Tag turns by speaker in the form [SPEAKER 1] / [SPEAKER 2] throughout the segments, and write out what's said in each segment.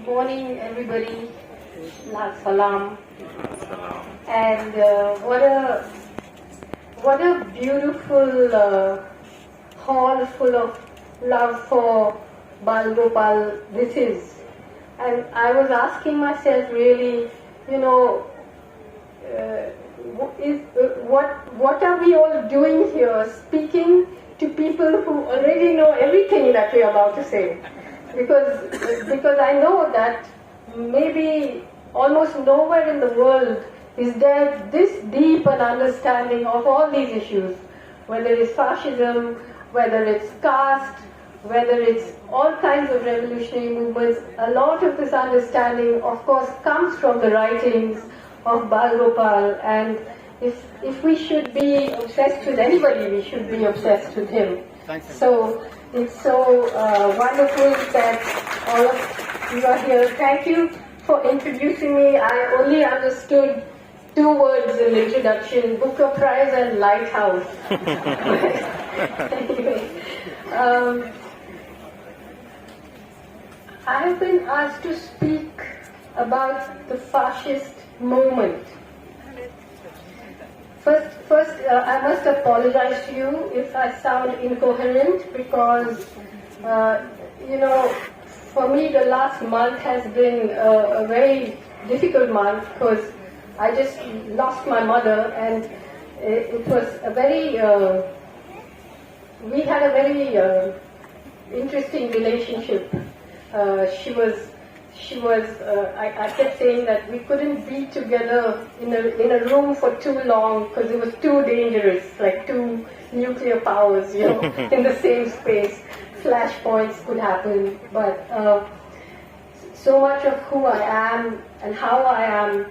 [SPEAKER 1] Morning, everybody. Salam. And what a beautiful hall full of love for Balagopal this is. And I was asking myself, really, you know, what are we all doing here, speaking to people who already know everything that we are about to say? Because I know that maybe almost nowhere in the world is there this deep an understanding of all these issues, whether it's fascism, whether it's caste, whether it's all kinds of revolutionary movements. A lot of this understanding, of course, comes from the writings of Balagopal, and if we should be obsessed with anybody, we should be obsessed with him. So it's so wonderful that all of you are here. Thank you for introducing me. I only understood two words in the introduction: Booker Prize and Lighthouse. Anyway, I have been asked to speak about the fascist movement. First, I must apologize to you if I sound incoherent, because, you know, for me the last month has been a very difficult month, because I just lost my mother, and it was a very, we had a very interesting relationship. I kept saying that we couldn't be together in a room for too long, because it was too dangerous, like two nuclear powers, you know, in the same space. Flashpoints could happen, but so much of who I am and how I am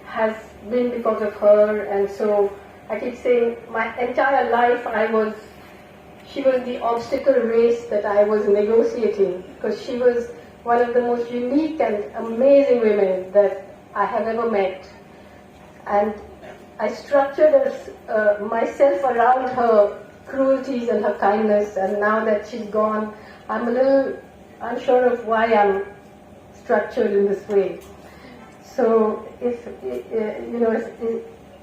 [SPEAKER 1] has been because of her, and so I keep saying my entire life she was the obstacle race that I was negotiating, because she was one of the most unique and amazing women that I have ever met. And I structured myself around her cruelties and her kindness, and now that she's gone, I'm a little unsure of why I'm structured in this way. So it's a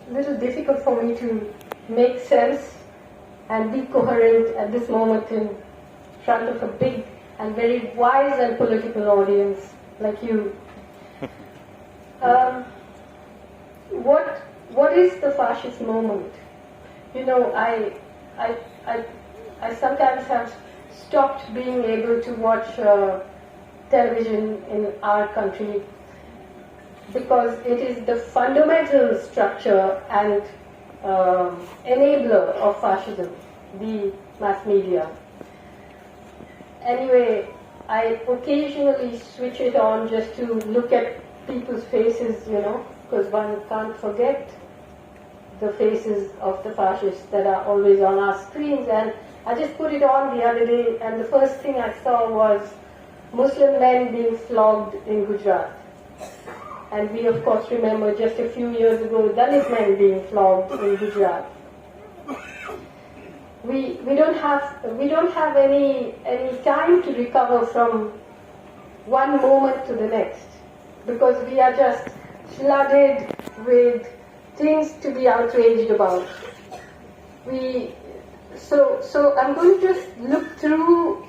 [SPEAKER 1] little difficult for me to make sense and be coherent at this moment in front of a big and very wise and political audience like you. What is the fascist movement? You know, I sometimes have stopped being able to watch television in our country, because it is the fundamental structure and enabler of fascism, the mass media. Anyway, I occasionally switch it on just to look at people's faces, you know, because one can't forget the faces of the fascists that are always on our screens. And I just put it on the other day, and the first thing I saw was Muslim men being flogged in Gujarat. And we, of course, remember just a few years ago Dalit men being flogged in Gujarat. We don't have any time to recover from one moment to the next, because we are just flooded with things to be outraged about. So I'm going to just look through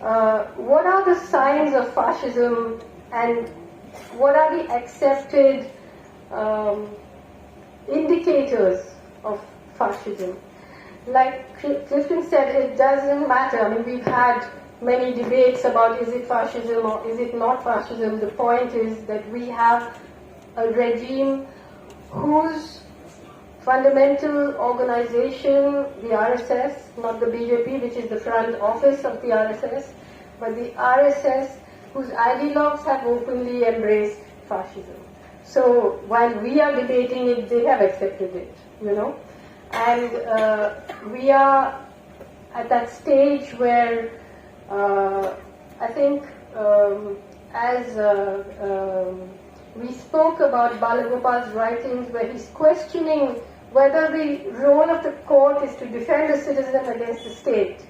[SPEAKER 1] what are the signs of fascism and what are the accepted indicators of fascism. Like Clifton said, it doesn't matter. I mean, we've had many debates about is it fascism or is it not fascism. The point is that we have a regime whose fundamental organization, the RSS, not the BJP, which is the front office of the RSS, but the RSS, whose ideologues have openly embraced fascism. So while we are debating it, they have accepted it, you know. And we are at that stage where I think as we spoke about Balagopal's writings, where he's questioning whether the role of the court is to defend a citizen against the state.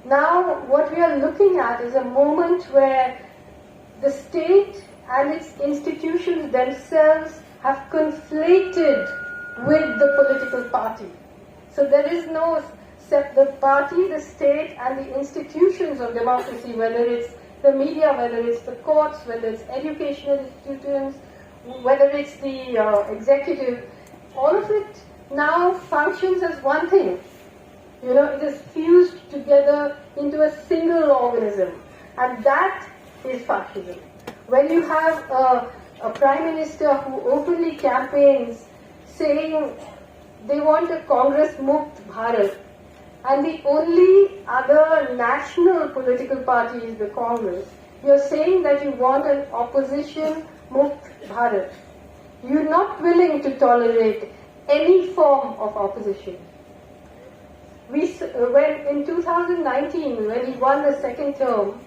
[SPEAKER 1] Now, what we are looking at is a moment where the state and its institutions themselves have conflated with the political party. So there is no the party, the state, and the institutions of democracy, whether it's the media, whether it's the courts, whether it's educational institutions, whether it's the executive, all of it now functions as one thing. You know, it is fused together into a single organism, and that is fascism. When you have a prime minister who openly campaigns saying they want a Congress Mukt Bharat, and the only other national political party is the Congress, you're saying that you want an opposition Mukt Bharat. You're not willing to tolerate any form of opposition. When in 2019, when he won the second term,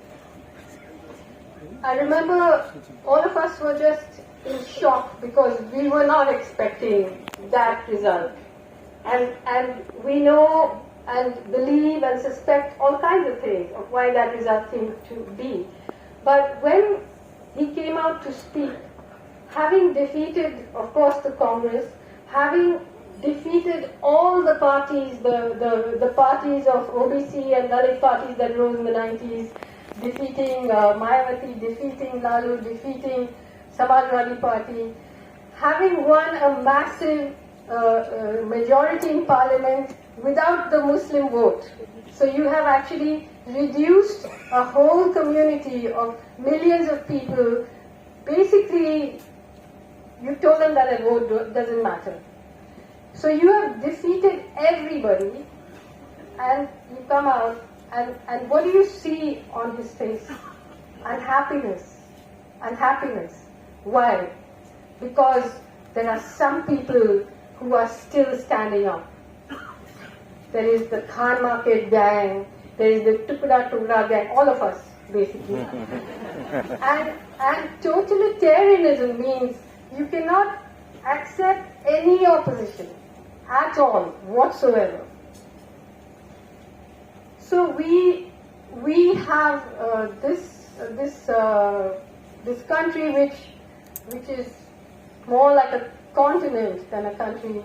[SPEAKER 1] I remember all of us were just in shock because we were not expecting that result. And we know and believe and suspect all kinds of things of why that result came to be. But when he came out to speak, having defeated, of course, the Congress, having defeated all the parties, the parties of OBC and Dalit parties that rose in the 90s, defeating Mayawati, defeating Lalu, defeating Samajwadi Party, having won a massive majority in parliament without the Muslim vote. So you have actually reduced a whole community of millions of people. Basically, you told them that a vote doesn't matter. So you have defeated everybody, and you come out, and what do you see on his face? Unhappiness. Unhappiness. Why? Because there are some people who are still standing up. There is the Khan Market gang, there is the Tukda Tukda gang, all of us, basically. and totalitarianism means you cannot accept any opposition at all, whatsoever. So we have this country which is more like a continent than a country,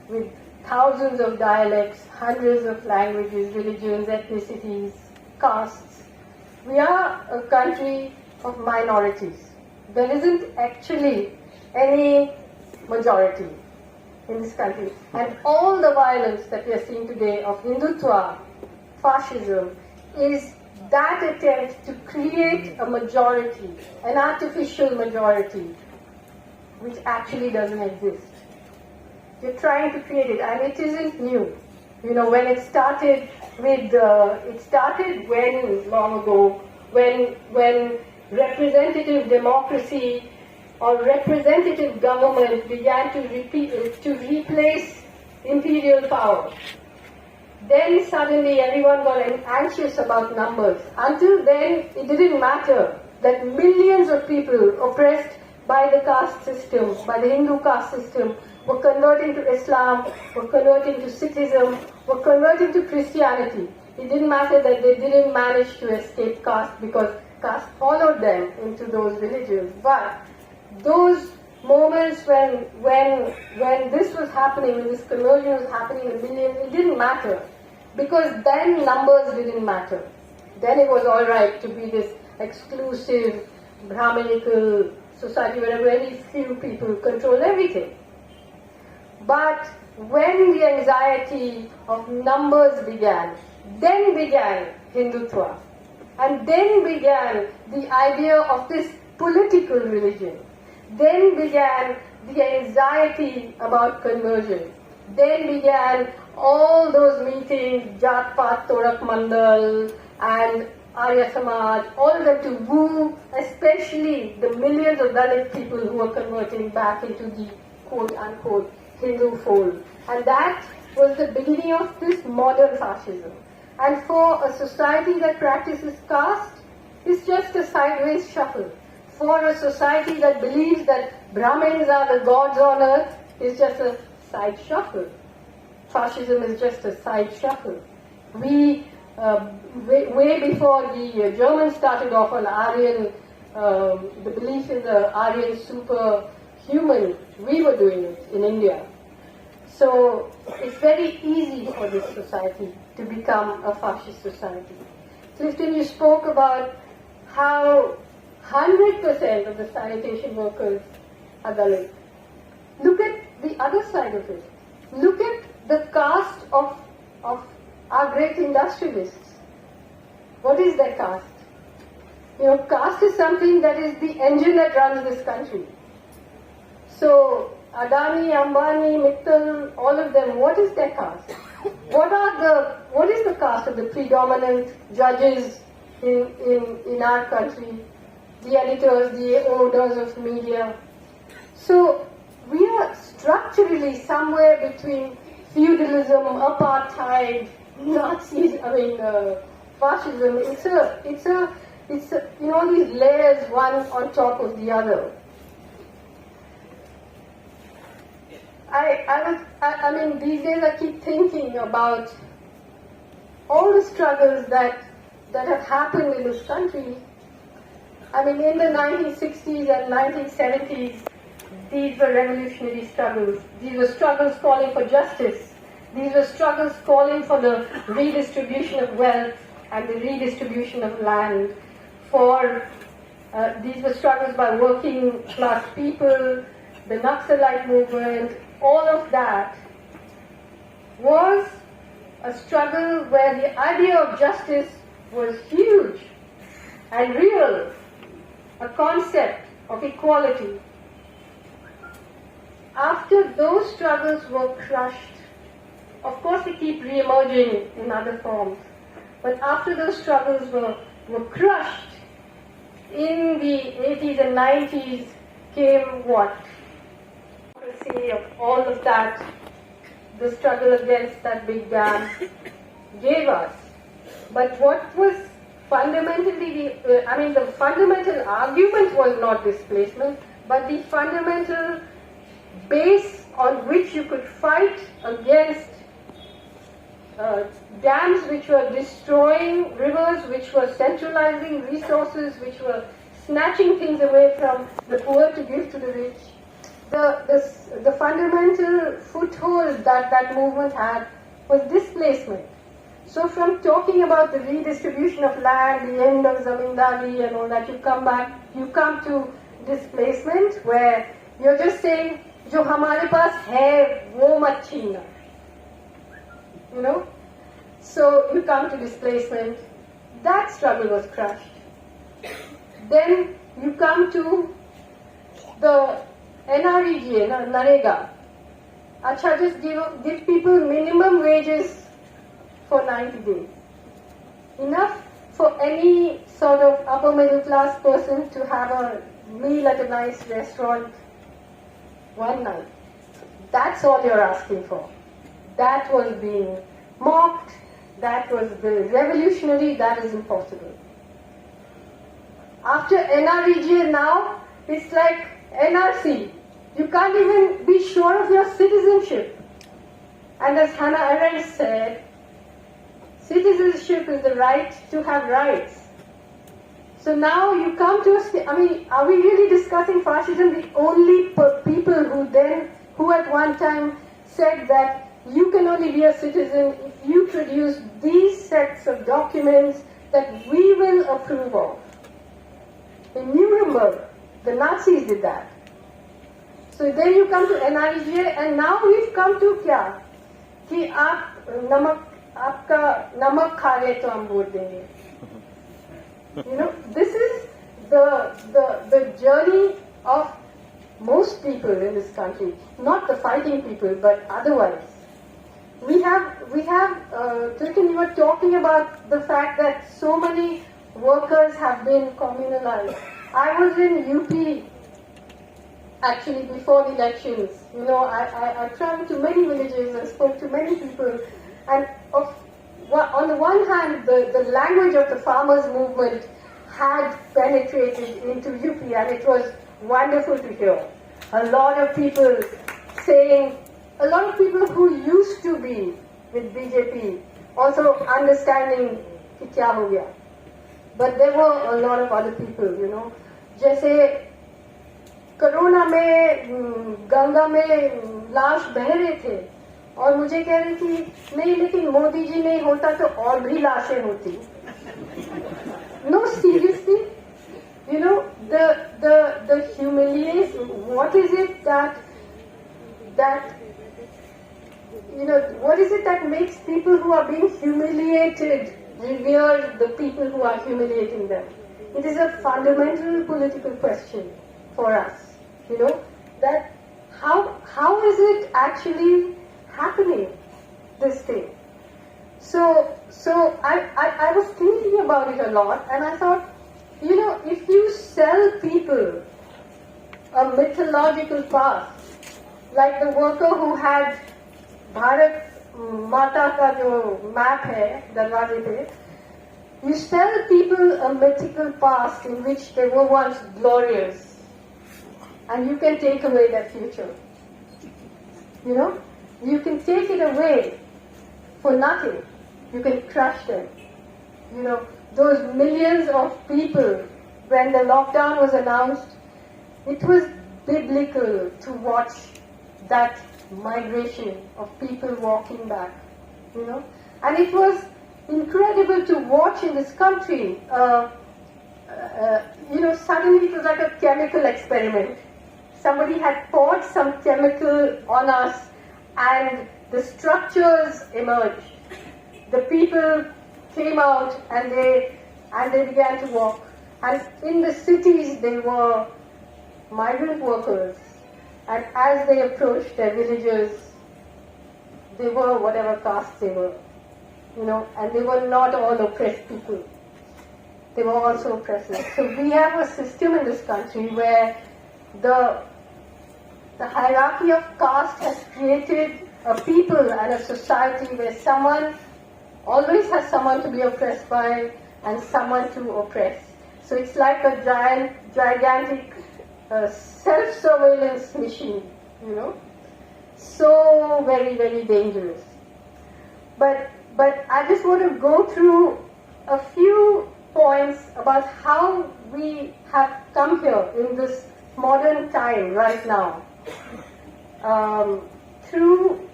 [SPEAKER 1] with thousands of dialects, hundreds of languages, religions, ethnicities, castes. We are a country of minorities. There isn't actually any majority in this country. And all the violence that we are seeing today of Hindutva, fascism, is that attempt to create a majority, an artificial majority, which actually doesn't exist. You're trying to create it, and it isn't new. You know, when it started with, it started when, long ago, when representative democracy or representative government began to replace imperial power. Then suddenly everyone got anxious about numbers. Until then, it didn't matter that millions of people oppressed by the caste system, by the Hindu caste system, were converting to Islam, were converting to Sikhism, were converting to Christianity. It didn't matter that they didn't manage to escape caste because caste followed them into those religions. But those moments when this was happening, when this conversion was happening in millions, it didn't matter. Because then numbers didn't matter. Then it was all right to be this exclusive, Brahminical society where very few people control everything. But when the anxiety of numbers began, then began Hindutva. And then began the idea of this political religion. Then began the anxiety about conversion. Then began all those meetings, Jat Paat Torak Mandal and Arya Samaj, all of them to woo especially the millions of Dalit people who were converting back into the quote-unquote Hindu fold. And that was the beginning of this modern fascism. And for a society that practices caste, it's just a sideways shuffle. For a society that believes that Brahmins are the gods on earth, it's just a side shuffle. Fascism is just a side shuffle. We, way before the Germans started off on Aryan the belief in the Aryan superhuman, we were doing it in India. So it's very easy for this society to become a fascist society. Clifton, you spoke about how 100% of the sanitation workers are Dalit. Look at the other side of it. Look at the caste of our great industrialists. What is their caste? You know, caste is something that is the engine that runs this country. So, Adani, Ambani, Mittal, all of them, what is their caste? What is the caste of the predominant judges in our country? The editors, the owners of media. So, we are structurally somewhere between feudalism, apartheid, Nazis, fascism. It's you know, these layers one on top of the other. I mean, these days I keep thinking about all the struggles that have happened in this country. I mean, in the 1960s and 1970s, these were revolutionary struggles. These were struggles calling for justice. These were struggles calling for the redistribution of wealth and the redistribution of land. These were struggles by working class people, the Naxalite movement. All of that was a struggle where the idea of justice was huge and real, a concept of equality. After those struggles were crushed, of course they keep re-emerging in other forms, but after those struggles were crushed, in the 80s and 90s came what? Of all of that, the struggle against that big dam gave us. But what was fundamentally, the fundamental argument was not displacement, but the fundamental base on which you could fight against dams which were destroying rivers, which were centralizing resources, which were snatching things away from the poor to give to the rich. The fundamental foothold that movement had was displacement. So from talking about the redistribution of land, the end of zamindari and all that, you come to displacement where you're just saying, जो हमारे पास है वो मत छीनना. You know? So you come to displacement. That struggle was crushed. Then you come to the NREGA, Narega. Acha, just give people minimum wages for 90 days. Enough for any sort of upper middle class person to have a meal at a nice restaurant one night. That's all you're asking for. That was being mocked. That was the revolutionary. That is impossible. After NREGA now, it's like NRC. You can't even be sure of your citizenship. And as Hannah Arendt said, citizenship is the right to have rights. So now you come to are we really discussing fascism? The only people who at one time said that you can only be a citizen if you produce these sets of documents that we will approve of. In Nuremberg, the Nazis did that. So then you come to NREGA, and now we've come to kya? कि आपका नमक खा ले तो हम vote देंगे. You know, this is the journey of most people in this country, not the fighting people, but otherwise. We have, Tilken, you were talking about the fact that so many workers have been communalized. I was in UP actually before the elections. You know, I traveled to many villages and spoke to many people, and on the one hand, the language of the farmers' movement had penetrated into UP, and it was wonderful to hear. A lot of people who used to be with BJP also understanding कि क्या हो गया. But there were a lot of other people, you know. जैसे corona में गंगा में लाश बह रहे थे और मुझे कह रही थी नहीं लेकिन मोदी जी नहीं होता तो और भी लाशें होती. No, seriously, you know, the humiliation, what is it that you know, what is it that makes people who are being humiliated revere the people who are humiliating them? It is a fundamental political question for us, you know, that how is it actually happening, this thing? So I was thinking about it a lot, and I thought, you know, if you sell people a mythological past, like the worker who had Bharat Mata का जो map है दरवाजे पे, you sell people a mythical past in which they were once glorious, and you can take away their future. You know, you can take it away for nothing. You can crush them. You know, those millions of people, when the lockdown was announced, it was biblical to watch that migration of people walking back, you know. And it was incredible to watch in this country. You know, suddenly it was like a chemical experiment. Somebody had poured some chemical on us and the structures emerged. The people came out and they began to walk. And in the cities they were migrant workers. And as they approached their villages, they were whatever caste they were, you know, and they were not all oppressed people. They were also oppressors. So we have a system in this country where the hierarchy of caste has created a people and a society where someone always has someone to be oppressed by and someone to oppress. So it's like a gigantic self-surveillance machine, you know. So very, very dangerous. But I just want to go through a few points about how we have come here in this modern time right now. Through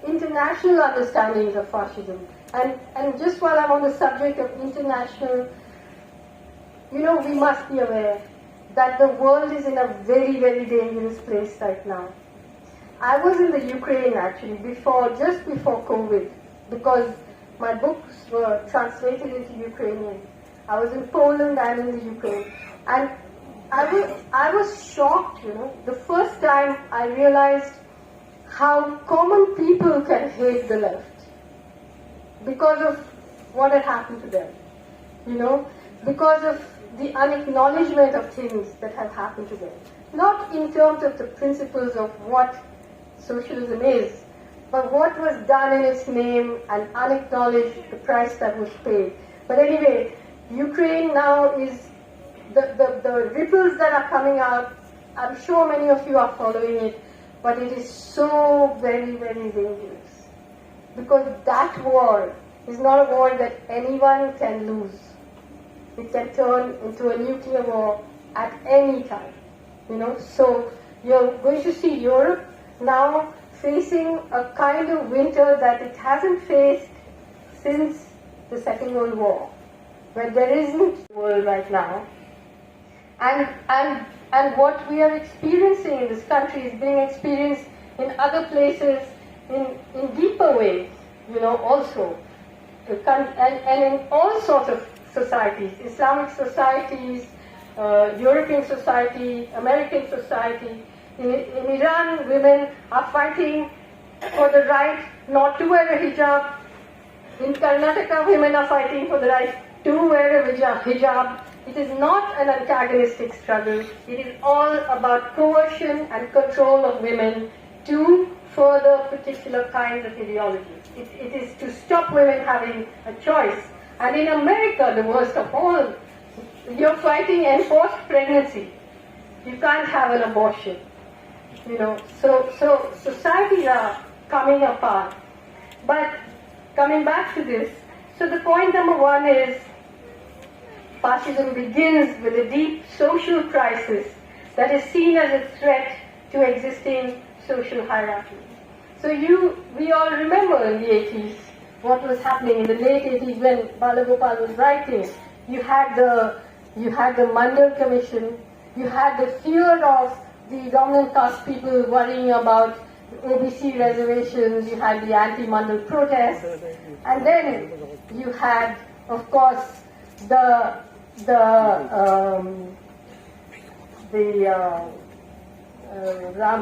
[SPEAKER 1] international understandings of fascism. And just while I'm on the subject of international, you know, we must be aware that the world is in a very, very dangerous place right now. I was in the Ukraine actually just before COVID, because my books were translated into Ukrainian. I was in Poland and in the Ukraine. And I was shocked, you know, the first time I realized how common people can hate the left because of what had happened to them, you know, because of the unacknowledgement of things that have happened to them. Not in terms of the principles of what socialism is, but what was done in its name and unacknowledged the price that was paid. But anyway, Ukraine now is, the ripples that are coming out, I'm sure many of you are following it, but it is so very, very dangerous. Because that war is not a war that anyone can lose. It can turn into a nuclear war at any time, you know. So you're going to see Europe now facing a kind of winter that it hasn't faced since the Second World War, where there isn't a world right now. And what we are experiencing in this country is being experienced in other places in deeper ways, you know, also. And in all sorts of societies, Islamic societies, European society, American society. In Iran, women are fighting for the right not to wear a hijab. In Karnataka, women are fighting for the right to wear a hijab. It is not an antagonistic struggle. It is all about coercion and control of women to further particular kinds of ideologies. It is to stop women having a choice. And in America, the worst of all, you're fighting enforced pregnancy. You can't have an abortion. You know, so societies are coming apart. But coming back to this, so the point number one is fascism begins with a deep social crisis that is seen as a threat to existing social hierarchy. So we all remember in the 80s what was happening in the late 80s when Balagopal was writing. You had the Mandal Commission, you had the fear of the dominant caste people worrying about OBC reservations, you had the anti-Mandal protests, and then you had, of course, the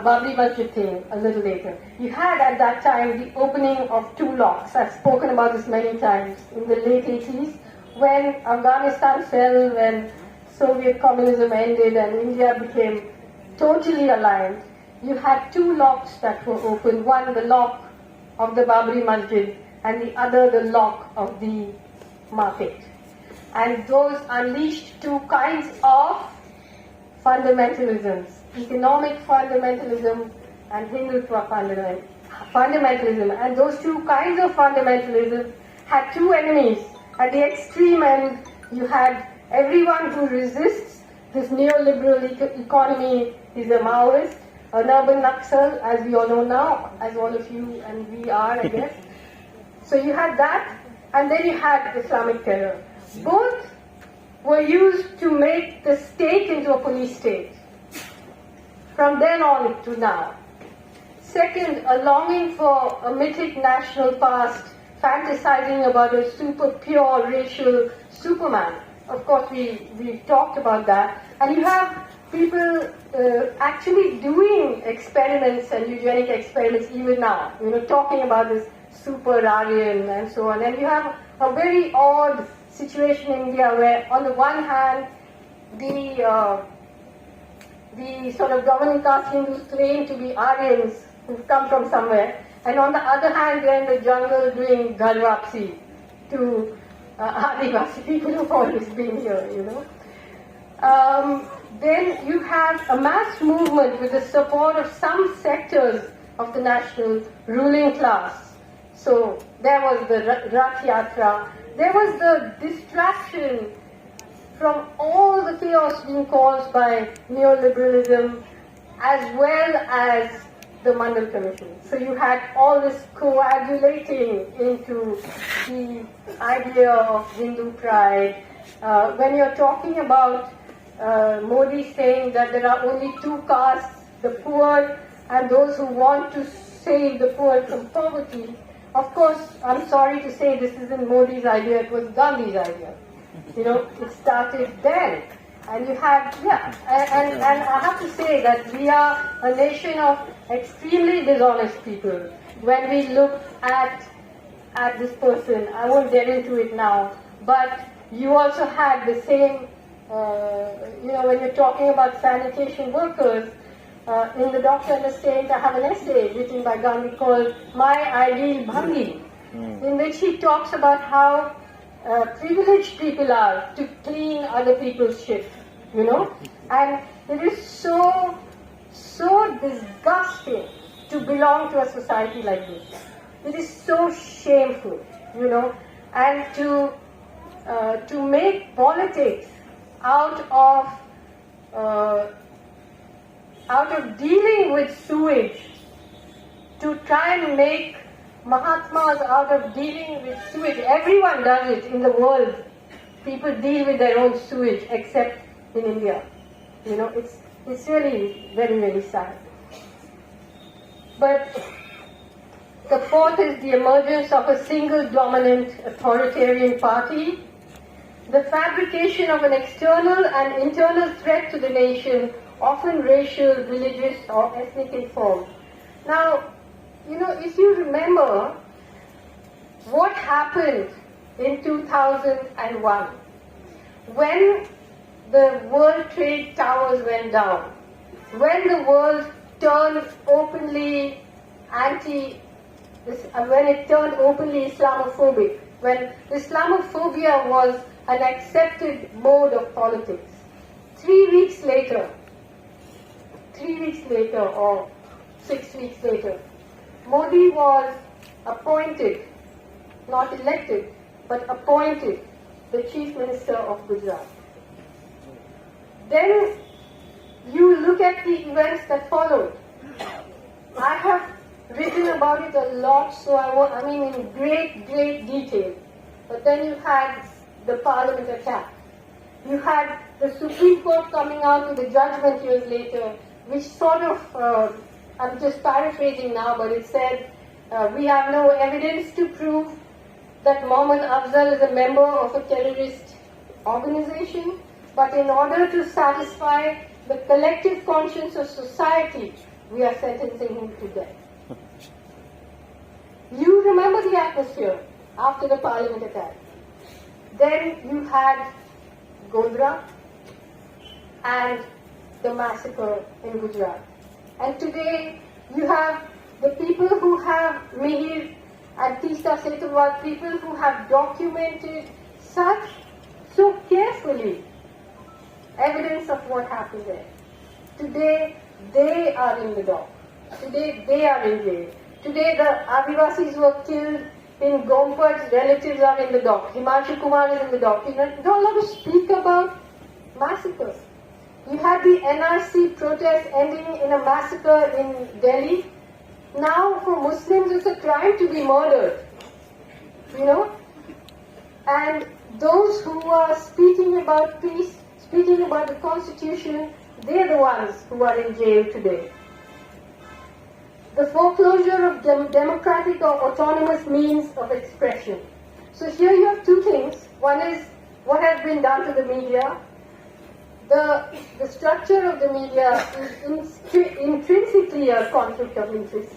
[SPEAKER 1] Babri Masjid thing a little later. You had at that time the opening of two locks. I've spoken about this many times. In the late 80s, when Afghanistan fell, when Soviet communism ended and India became totally aligned, you had two locks that were open. One, the lock of the Babri Masjid, and the other, the lock of the market. And those unleashed two kinds of fundamentalisms: economic fundamentalism and Hindutva fundamentalism. And those two kinds of fundamentalism had two enemies. At the extreme end, you had everyone who resists this neoliberal economy is a Maoist, an urban Naxal, as we all know now, as all of you and we are, I guess. So you had that, and then you had Islamic terror. Both were used to make the state into a police state. From then on to now. Second, a longing for a mythic national past, fantasizing about a super pure racial Superman. Of course, we talked about that. And you have people actually doing experiments and eugenic experiments even now, talking about this super Aryan and so on. And you have a very odd situation in India where, on the one hand, the sort of governing caste Hindus claim to be Aryans who've come from somewhere, and on the other hand, they're in the jungle doing ghar wapsi to Adivasi people who've always been here, Then you have a mass movement with the support of some sectors of the national ruling class. So there was the Rath Yatra, there was the distraction from all the chaos being caused by neoliberalism, as well as the Mandal Commission. So you had all this coagulating into the idea of Hindu pride. When you're talking about Modi saying that there are only two castes, the poor and those who want to save the poor from poverty, of course, I'm sorry to say this isn't Modi's idea, it was Gandhi's idea. It started then. And you had, and I have to say that we are a nation of extremely dishonest people. When we look at this person, I won't get into it now, but you also had the same, when you're talking about sanitation workers, in The Doctor and the Saint, I have an essay written by Gandhi called My Ideal Bhangi, in which he talks about how privileged people are to clean other people's shit, and it is so disgusting to belong to a society like this. It is so shameful, and to make politics out of dealing with sewage, to try and make Mahatmas out of dealing with sewage. Everyone does it in the world. People deal with their own sewage, except in India. It's really very, very sad. But the fourth is the emergence of a single dominant authoritarian party, the fabrication of an external and internal threat to the nation, often racial, religious, or ethnic in form. Now, if you remember what happened in 2001, when the World Trade Towers went down, when the world turned openly when it turned openly Islamophobic, when Islamophobia was an accepted mode of politics. 3 weeks later, or 6 weeks later, Modi was appointed, not elected, but appointed the Chief Minister of Gujarat. Then you look at the events that followed. I have written about it a lot, so I mean in great detail. But then you had the Parliament attack. You had the Supreme Court coming out with a judgment years later, which sort of, I'm just paraphrasing now, but it said, we have no evidence to prove that Mohammed Afzal is a member of a terrorist organization, but in order to satisfy the collective conscience of society, we are sentencing him to death. You remember the atmosphere after the Parliament attack. Then you had Godhra and the massacre in Gujarat. And today you have the people who have Mihir and Tista Setulwal, people who have documented so carefully evidence of what happened there. Today they are in the dock. Today they are in jail. Today the Adivasis who were killed in Gompad's relatives are in the dock. Himanshu Kumar is in the dock. You don't allowed to speak about massacres. You had the NRC protest ending in a massacre in Delhi. Now for Muslims it's a crime to be murdered. You know? And those who are speaking about peace, speaking about the constitution, they're the ones who are in jail today. The foreclosure of democratic or autonomous means of expression. So here you have two things. One is what has been done to the media. The structure of the media is intrinsically a conflict of interest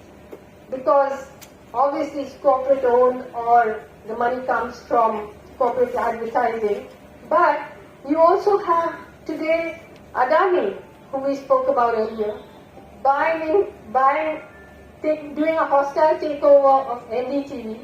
[SPEAKER 1] because obviously it's corporate owned or the money comes from corporate advertising. But you also have today Adani, who we spoke about earlier, doing a hostile takeover of NDTV.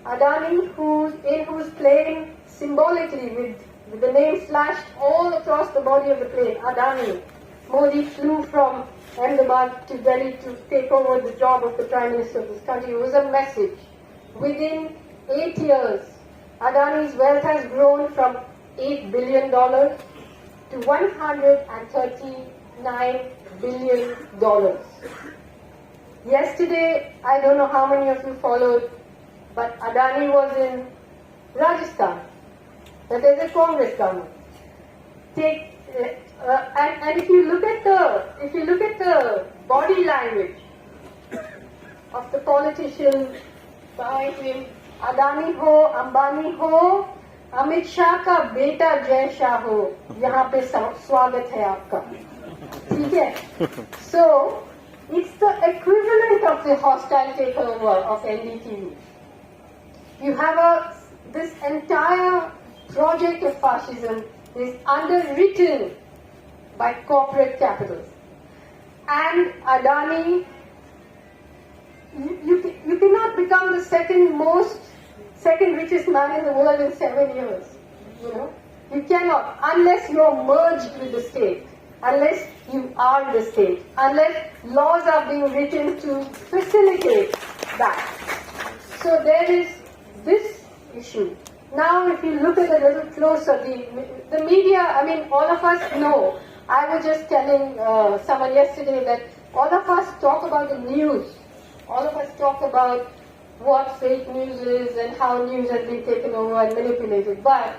[SPEAKER 1] Adani, who's playing symbolically with the name slashed all across the body of the plane. Adani. Modi flew from Ahmedabad to Delhi to take over the job of the Prime Minister of this country. It was a message. Within 8 years, Adani's wealth has grown from $8 billion to $139 billion. Yesterday, I don't know how many of you followed, but Adani was in Rajasthan. That is a Congress government. And if you look at the body language of the politicians behind him, Adani ho, Ambani ho, Amit Shah ka beta Jai Shah ho, यहाँ पे स्वागत है आपका, ठीक है? So it's the equivalent of the hostile takeover of NDTV. You have this entire project of fascism is underwritten by corporate capitals. And Adani, you cannot become the second richest man in the world in 7 years. You know, you cannot unless you're merged with the state, unless you are the state, unless laws are being written to facilitate that. So there is this issue. Now, if you look at it a little closer, the media, I mean, all of us know. I was just telling someone yesterday that all of us talk about the news. All of us talk about what fake news is and how news has been taken over and manipulated. But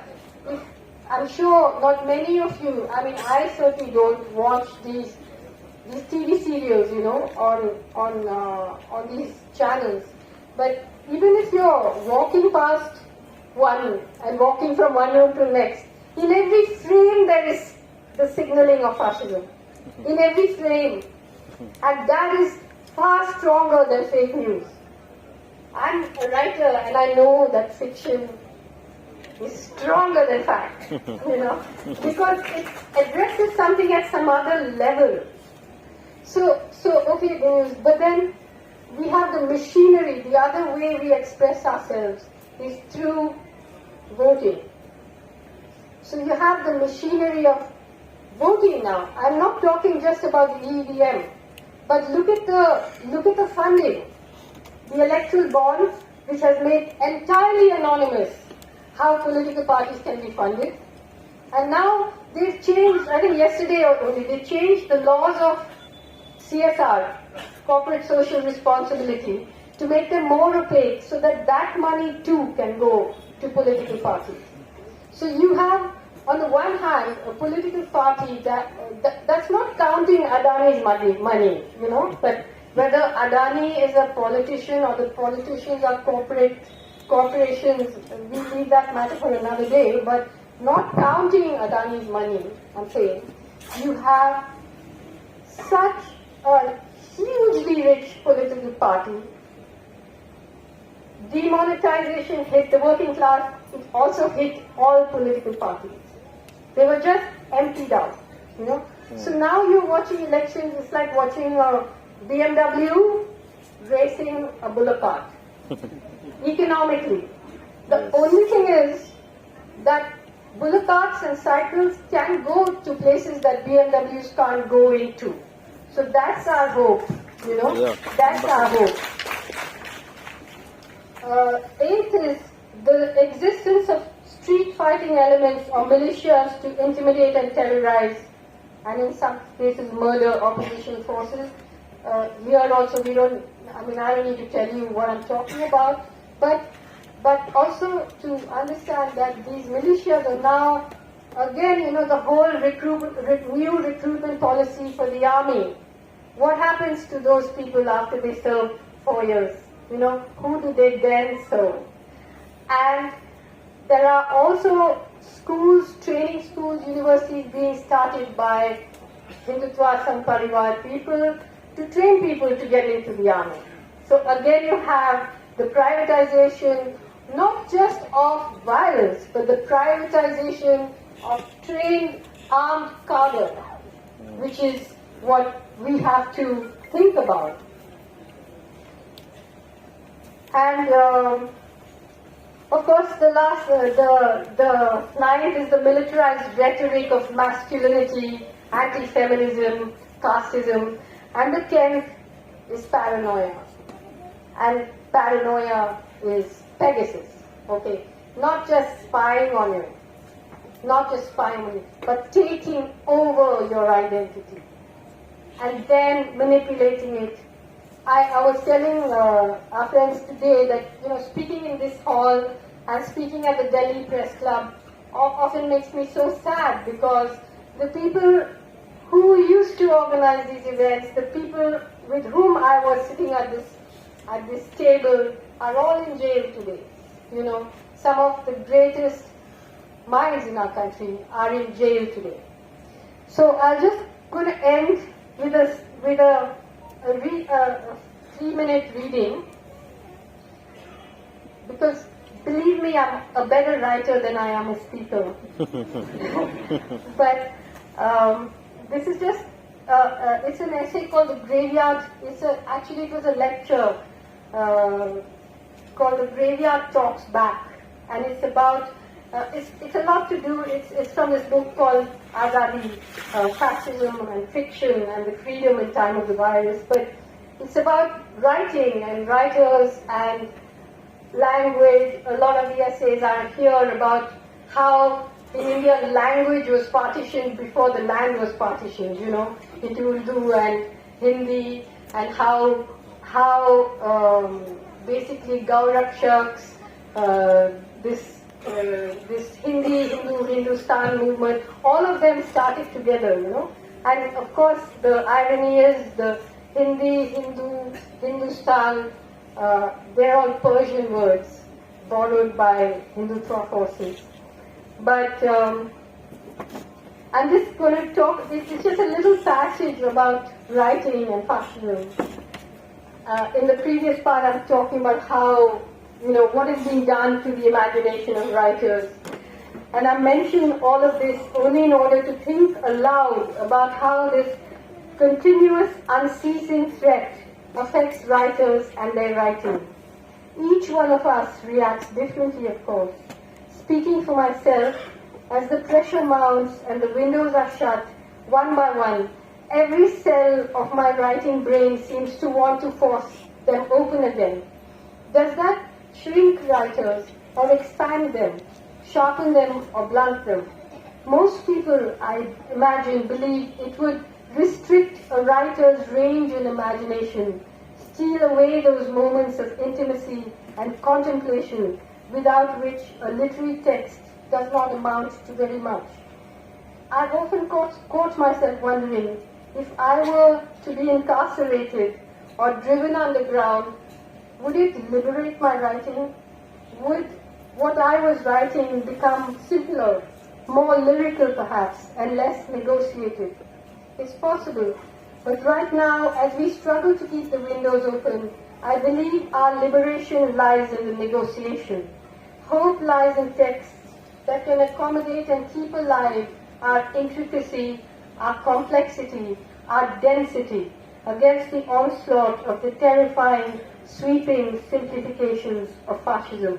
[SPEAKER 1] I'm sure not many of you, I mean, I certainly don't watch these TV serials, you know, on these channels. But even if you're walking past one and walking from one room to the next, in every frame there is the signaling of fascism. In every frame. And that is far stronger than fake news. I'm a writer and I know that fiction is stronger than fact, you know, because it addresses something at some other level. So okay, but then we have the machinery. The other way we express ourselves is through voting. So you have the machinery of voting now. I'm not talking just about the EVM, but look at the funding. The electoral bonds, which has made entirely anonymous how political parties can be funded. And now they've changed, I think yesterday only, they changed the laws of CSR, corporate social responsibility, to make them more opaque so that that money too can go to political parties. So you have, on the one hand, a political party that's not counting Adani's money, you know, but whether Adani is a politician or the politicians are corporations, we leave that matter for another day, but not counting Adani's money, I'm saying, you have such a hugely rich political party. Demonetization hit the working class, it also hit all political parties. They were just emptied out, you know. So now you're watching elections, it's like watching a BMW racing a bullock cart. Economically. The only thing is that bullock carts and cycles can go to places that BMWs can't go into. So that's our hope, you know. Yeah. That's our hope. Eighth is the existence of street fighting elements or militias to intimidate and terrorize, and in some cases murder opposition forces. Here also we don't, I don't need to tell you what I'm talking about, but also to understand that these militias are now, again, you know, the whole new recruitment policy for the army. What happens to those people after they serve 4 years? You know, who do they then serve? And there are also schools, training schools, universities being started by Hindutva Sangh people to train people to get into the army. So again you have the privatization, not just of violence, but the privatization of trained armed cadre, which is what we have to think about. And of course, the ninth is the militarized rhetoric of masculinity, anti-feminism, casteism, and the 10th is paranoia. And paranoia is Pegasus, okay? Not just spying on you, but taking over your identity and then manipulating it. I was telling our friends today that, you know, speaking in this hall and speaking at the Delhi Press Club often makes me so sad, because the people who used to organize these events, the people with whom I was sitting at this table, are all in jail today. You know, some of the greatest minds in our country are in jail today. So I'm just going to end with a 3-minute reading, because believe me, I'm a better writer than I am a speaker. But this is just, it's an essay called The Graveyard. Actually it was a lecture called The Graveyard Talks Back. And it's about, it's a lot to do, it's from this book called Azadi, Fascism and Fiction and the Freedom in Time of the Virus. But it's about writing and writers and language. A lot of the essays are here about how in India language was partitioned before the land was partitioned, you know, into Urdu and Hindi, and how basically Gaurakshaks, this Hindustan movement, all of them started together, you know. And of course the irony is the Hindustan, they're all Persian words borrowed by Hindutva forces. But I'm just going to talk, it's just a little passage about writing and fascism. In the previous part I'm talking about how, you know, what is being done to the imagination of writers. And I'm mentioning all of this only in order to think aloud about how this continuous, unceasing threat affects writers and their writing. Each one of us reacts differently, of course. Speaking for myself, as the pressure mounts and the windows are shut, one by one, every cell of my writing brain seems to want to force them open again. Does that shrink writers or expand them? sharpen them or blunt them. Most people, I imagine, believe it would restrict a writer's range in imagination, steal away those moments of intimacy and contemplation without which a literary text does not amount to very much. I've often caught myself wondering, if I were to be incarcerated or driven underground, would it liberate my writing? Would what I was writing become simpler, more lyrical perhaps, and less negotiated? It's possible, but right now, as we struggle to keep the windows open, I believe our liberation lies in the negotiation. Hope lies in texts that can accommodate and keep alive our intricacy, our complexity, our density, against the onslaught of the terrifying, sweeping simplifications of fascism.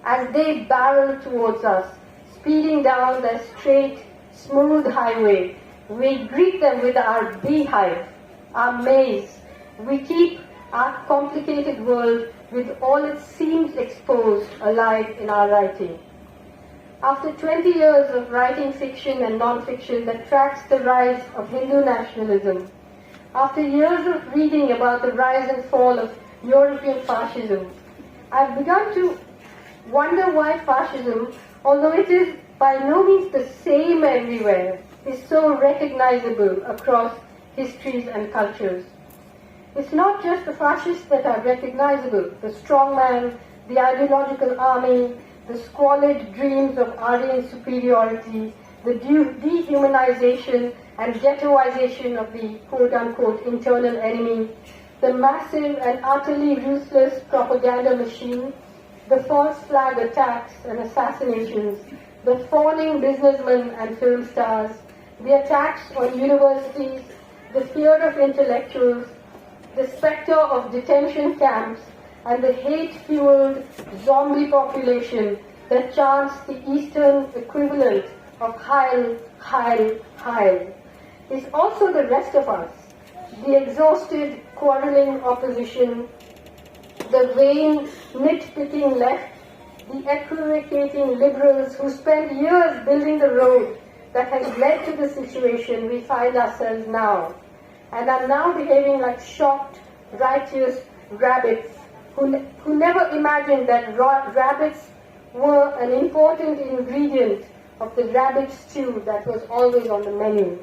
[SPEAKER 1] As they barrel towards us, speeding down their straight, smooth highway, we greet them with our beehive, our maze. We keep our complicated world with all its seams exposed alive in our writing. After 20 years of writing fiction and non-fiction that tracks the rise of Hindu nationalism, after years of reading about the rise and fall of European fascism, I've begun to wonder why fascism, although it is by no means the same everywhere, is so recognizable across histories and cultures. It's not just the fascists that are recognizable, the strongman, the ideological army, the squalid dreams of Aryan superiority, the dehumanization and ghettoization of the quote-unquote internal enemy, the massive and utterly ruthless propaganda machine, the false flag attacks and assassinations, the fawning businessmen and film stars, the attacks on universities, the fear of intellectuals, the specter of detention camps, and the hate-fueled zombie population that chants the Eastern equivalent of Heil, Heil, Heil, is also the rest of us, the exhausted, quarreling opposition, the vain, nitpicking left, the equivocating liberals who spent years building the road that has led to the situation we find ourselves now, and are now behaving like shocked, righteous rabbits who never imagined that rabbits were an important ingredient of the rabbit stew that was always on the menu.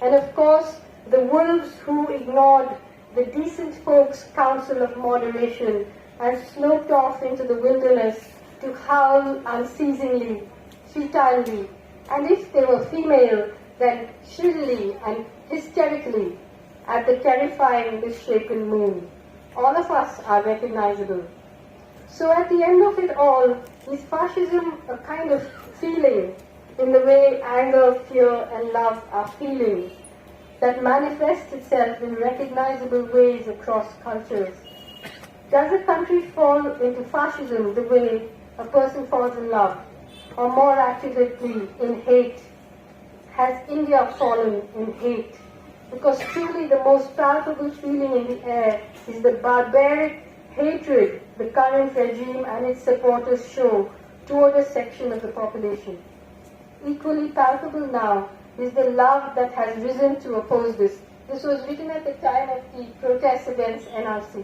[SPEAKER 1] And of course, the wolves who ignored the decent folks' counsel of moderation and sloped off into the wilderness to howl unceasingly, futilely, and if they were female, then shrilly and hysterically at the terrifying misshapen moon. All of us are recognizable. So at the end of it all, is fascism a kind of feeling in the way anger, fear, and love are feelings that manifests itself in recognizable ways across cultures? Does a country fall into fascism the way a person falls in love, or more accurately, in hate? Has India fallen in hate? Because truly the most palpable feeling in the air is the barbaric hatred the current regime and its supporters show toward a section of the population. Equally palpable now is the love that has risen to oppose this. This was written at the time of the protests against NRC.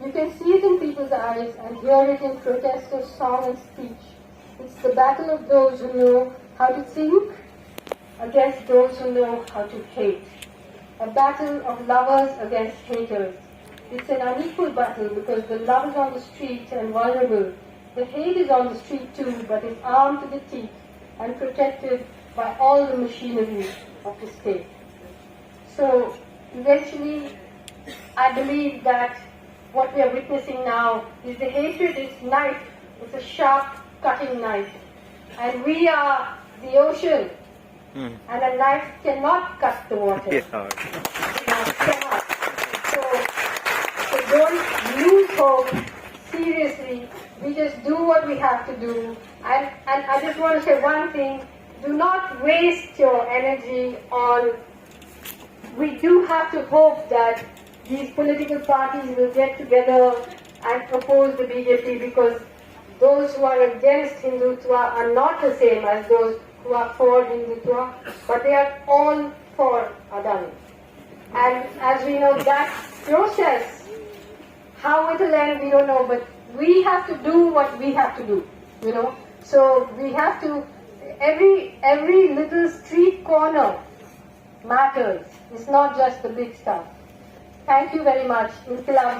[SPEAKER 1] You can see it in people's eyes and hear it in protesters' song and speech. It's the battle of those who know how to think against those who know how to hate. A battle of lovers against haters. It's an unequal battle because the love is on the street and vulnerable. The hate is on the street too, but is armed to the teeth and protected by all the machinery of the state. So eventually, I believe that what we are witnessing now is the hatred is knife. It's a sharp cutting knife. And we are the ocean. And a knife cannot cut the water.
[SPEAKER 2] Yeah.
[SPEAKER 1] Cannot. So don't lose hope. Seriously, we just do what we have to do. And I just want to say one thing. Do not waste your energy on... We do have to hope that these political parties will get together and oppose the BJP, because those who are against Hindutva are not the same as those who are for Hindutva, but they are all for Adani. And as we know, that process, how it will end, we don't know, but we have to do what we have to do, you know. So we have to, every little street corner matters. It's not just the big stuff. Thank you very much. Inkilab.